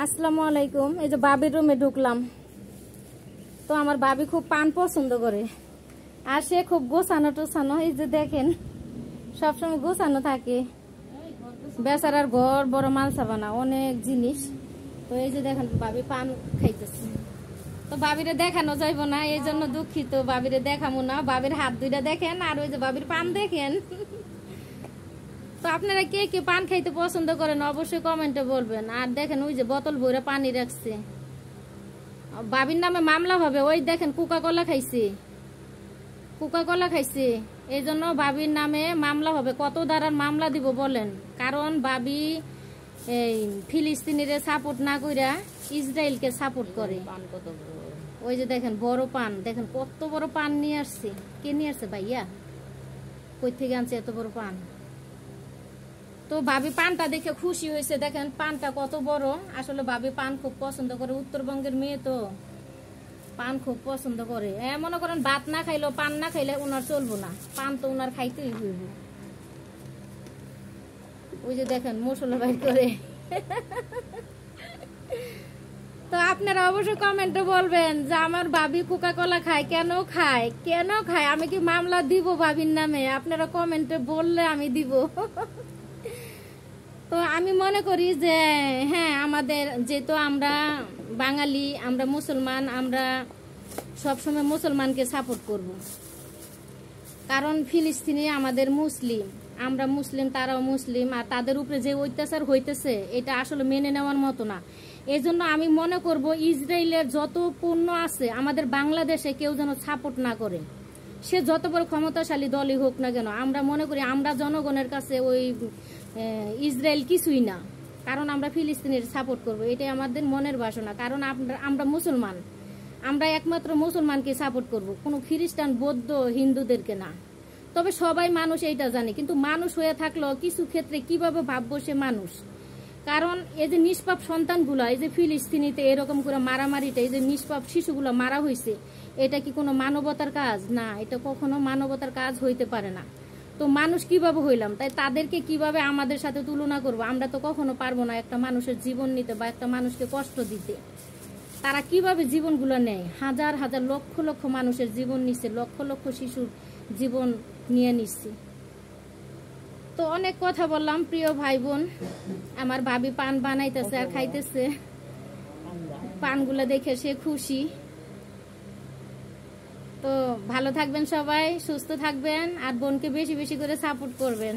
আসসালামু আলাইকুম। এই যে বাবির রুমে ঢুকলাম, তো আমার বাবি খুব পান পছন্দ করে, আর সে খুব গোছানো টোছানো। এই যে দেখেন, সবসময় গোছানো থাকে। বেচারার ঘর বড় মালসা বানা অনেক জিনিস। তো এই যে দেখেন বাবি পান খাইতেছে, তো বাবিরে দেখানো যাইব না, এই জন্য দুঃখিত। বাবিরে দেখাবো না। বাবির হাত দুইটা দেখেন, আর ওই যে বাবির পান দেখেন। তো আপনারা কে কে পান খাইতে পছন্দ করেন অবশ্যই কমেন্টে বলবেন। আর দেখেন ওই যে বোতল ভরে পানি রাখছে, বাবির নামে মামলা হবে। ওই দেখেন কোকা কোলা খাইছে, এই জন্য বাবির নামে মামলা হবে। কত ধারার মামলা দিব বলেন? কারণ বাবি এই ফিলিস্তিনিরে সাপোর্ট না কইরা ইসরায়েলকে সাপোর্ট করে। ওই যে দেখেন বড় পান, দেখেন কত বড় পান নিয়ে আসছে। কে নিয়ে আসছে ভাইয়া? কই থেকে আনছে এত বড় পান? তো ভাবি পানটা দেখে খুশি হয়েছে। দেখেন পানটা কত বড়। আসলে ভাবি পান খুব পছন্দ করে, উত্তরবঙ্গের মেয়ে তো পান খুব পছন্দ করে। মনে করেন ভাত না খাইলেও, পান না খাইলে উনার চলবো না, পান তো উনার খাইতেই হইব। ওই যে দেখেন মশলা বাইর করে। তো আপনারা অবশ্যই কমেন্টে বলবেন যে আমার ভাবি কোকা কোলা খায়, কেন খায়? আমি কি মামলা দিব ভাবির নামে? আপনারা কমেন্টে বললে আমি দিব। তো আমি মনে করি যে হ্যাঁ, আমাদের যেহেতু আমরা বাঙালি, আমরা মুসলমান, আমরা সবসময় মুসলমানকে সাপোর্ট করব। কারণ ফিলিস্তিনি আমাদের মুসলিম, আমরা মুসলিম, তারাও মুসলিম। আর তাদের উপরে যে অত্যাচার হইতেছে এটা আসলে মেনে নেওয়ার মতো না। এই জন্য আমি মনে করব ইসরায়েলের যত পণ্য আছে আমাদের বাংলাদেশে কেউ যেন সাপোর্ট না করে। সে যত বড় ক্ষমতাশালী দলই হোক না কেন, আমরা মনে করি আমরা জনগণের কাছে ওই ইসরায়েল কিছুই না। কারণ আমরা ফিলিস্তিনের সাপোর্ট করব, এটাই আমাদের মনের বাসনা। কারণ আমরা মুসলমান, আমরা একমাত্র মুসলমানকে সাপোর্ট করব, কোনো খ্রিস্টান, বৌদ্ধ, হিন্দুদেরকে না। তবে সবাই মানুষ এইটা জানে, কিন্তু মানুষ হয়ে থাকলেও কিছু ক্ষেত্রে কিভাবে ভাববো সে মানুষ। কারণ এই যে নিষ্পাপ সন্তানগুলো, এই যে ফিলিস্তিনিতে এরকম করে মারামারিটা, এই যে নিষ্পাপ শিশুগুলো মারা হয়েছে, এটা কি কোনো মানবতার কাজ? না, এটা কখনো মানবতার কাজ হইতে পারে না। তো মানুষ কিভাবে হইলাম, তাই তাদেরকে কিভাবে আমাদের সাথে তুলনা করব? আমরা তো কখনো পারবো না একটা মানুষের জীবন নিতে বা একটা মানুষকে কষ্ট দিতে। তারা কিভাবে জীবনগুলো নেয়? হাজার হাজার লক্ষ লক্ষ মানুষের জীবন নিচ্ছে, লক্ষ লক্ষ শিশুর জীবন নিয়ে নিচ্ছে। তো অনেক কথা বললাম প্রিয় ভাই বোন। আমার ভাবি পান বানাইতেছে আর খাইতেছে, পানগুলো দেখে সে খুশি। তো ভালো থাকবেন সবাই, সুস্থ থাকবেন, আর বোনকে বেশি বেশি করে সাপোর্ট করবেন।